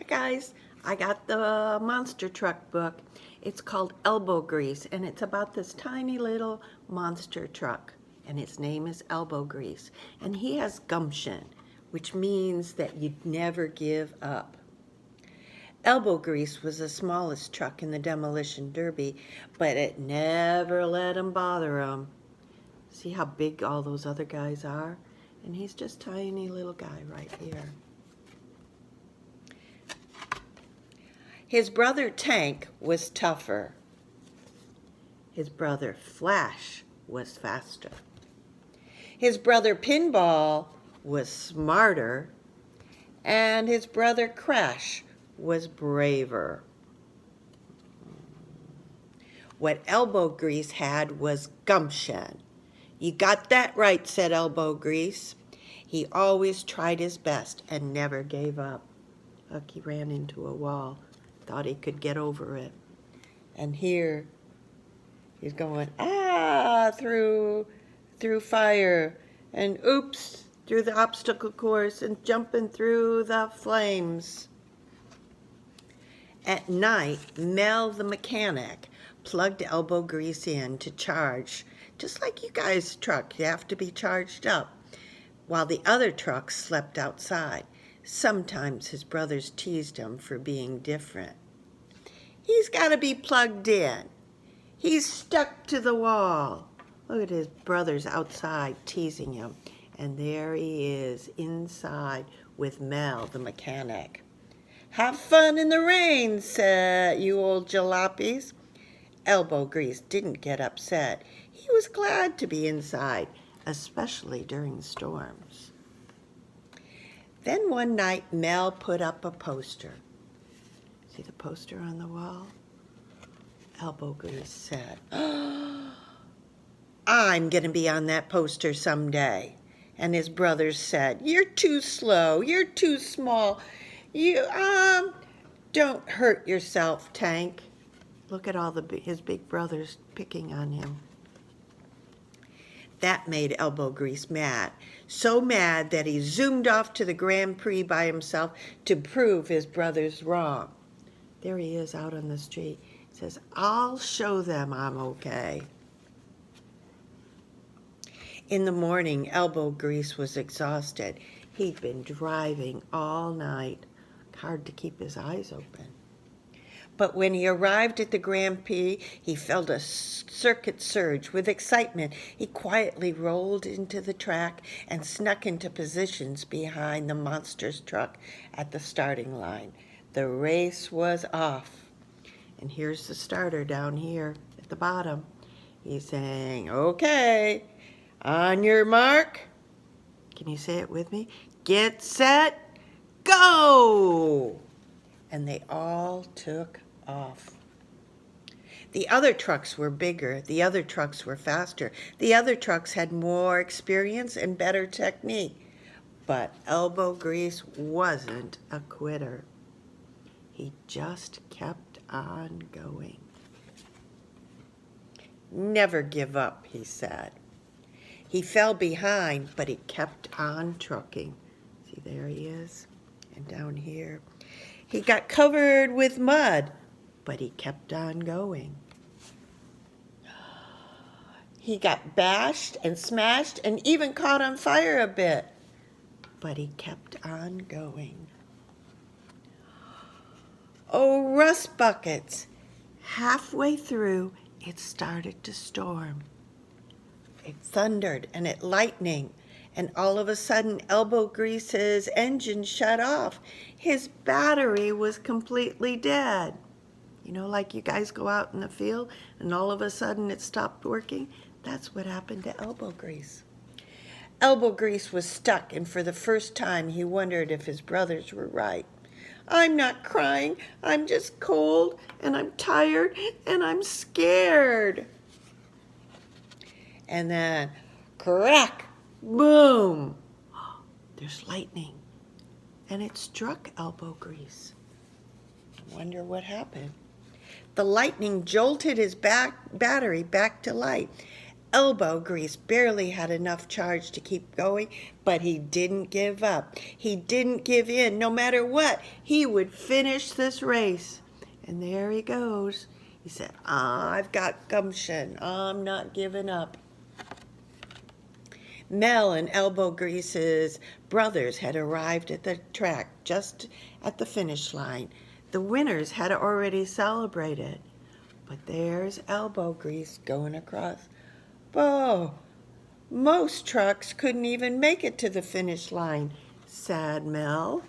Hi guys, I got the monster truck book. It's called Elbow Grease and it's about this tiny little monster truck and his name is Elbow Grease and he has gumption, which means that you'd never give up. Elbow Grease was the smallest truck in the demolition derby, but it never let him bother him. See how big all those other guys are? And he's just a tiny little guy right here. His brother Tank was tougher. His brother Flash was faster. His brother Pinball was smarter. And his brother Crash was braver. What Elbow Grease had was gumption. You got that right, said Elbow Grease. He always tried his best and never gave up. Look, he ran into a wall. Thought he could get over it. And here he's going, through fire, and oops, through the obstacle course, and jumping through the flames. At night, Mel the mechanic plugged Elbow Grease in to charge. Just like you guys' truck, you have to be charged up, while the other trucks slept outside. Sometimes his brothers teased him for being different. He's got to be plugged in. He's stuck to the wall. Look at his brothers outside teasing him. And there he is inside with Mel, the mechanic. Have fun in the rain, said you old jalopies. Elbow Grease didn't get upset. He was glad to be inside, especially during storms. Then one night, Mel put up a poster. See the poster on the wall? Elbow Grease said, I'm going to be on that poster someday. And his brothers said, you're too slow, you're too small. Don't hurt yourself, Tank. Look at all his big brothers picking on him. That made Elbow Grease mad. So mad that he zoomed off to the Grand Prix by himself to prove his brothers wrong. There he is out on the street. He says, I'll show them I'm okay. In the morning, Elbow Grease was exhausted. He'd been driving all night. Hard to keep his eyes open. But when he arrived at the Grand Prix, he felt a circuit surge with excitement. He quietly rolled into the track and snuck into positions behind the monster's truck at the starting line. The race was off. And here's the starter down here at the bottom. He's saying, okay, on your mark. Can you say it with me? Get set, go! And they all took off. The other trucks were bigger. The other trucks were faster. The other trucks had more experience and better technique. But Elbow Grease wasn't a quitter. He just kept on going. Never give up, he said. He fell behind, but he kept on trucking. See, there he is. And down here, he got covered with mud, but he kept on going. He got bashed and smashed and even caught on fire a bit, but he kept on going. Oh, rust buckets! Halfway through, it started to storm. It thundered and it lightning, and all of a sudden, Elbow Grease's engine shut off. His battery was completely dead. You know, like you guys go out in the field and all of a sudden it stopped working? That's what happened to Elbow Grease. Elbow Grease was stuck, and for the first time he wondered if his brothers were right. I'm not crying, I'm just cold, and I'm tired, and I'm scared. And then, crack! Boom! There's lightning, and it struck Elbow Grease. I wonder what happened. The lightning jolted his battery back to life. Elbow Grease barely had enough charge to keep going, but he didn't give up. He didn't give in. No matter what, he would finish this race. And there he goes. He said, I've got gumption. I'm not giving up. Mel and Elbow Grease's brothers had arrived at the track just at the finish line. The winners had already celebrated. But there's Elbow Grease going across. Oh, most trucks couldn't even make it to the finish line, said Mel.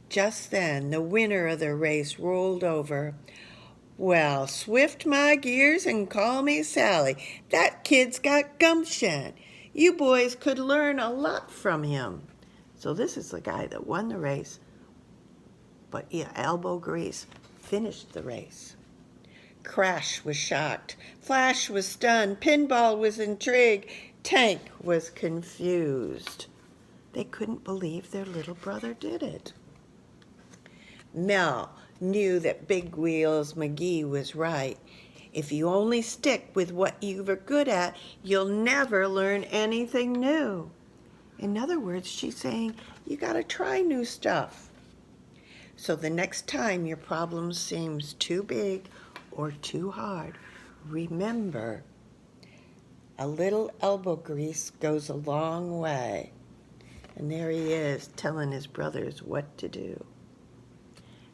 Just then, the winner of the race rolled over. Well, swift my gears and call me Sally. That kid's got gumption. You boys could learn a lot from him. So this is the guy that won the race. But yeah, Elbow Grease finished the race. Crash was shocked. Flash was stunned. Pinball was intrigued. Tank was confused. They couldn't believe their little brother did it. Mel knew that Big Wheels McGee was right. If you only stick with what you are good at, you'll never learn anything new. In other words, she's saying you got to try new stuff. So the next time your problem seems too big or too hard, remember, a little elbow grease goes a long way. And there he is telling his brothers what to do.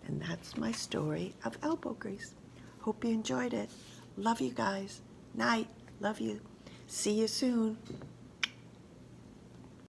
And that's my story of Elbow Grease. Hope you enjoyed it. Love you guys. Night. Love you. See you soon.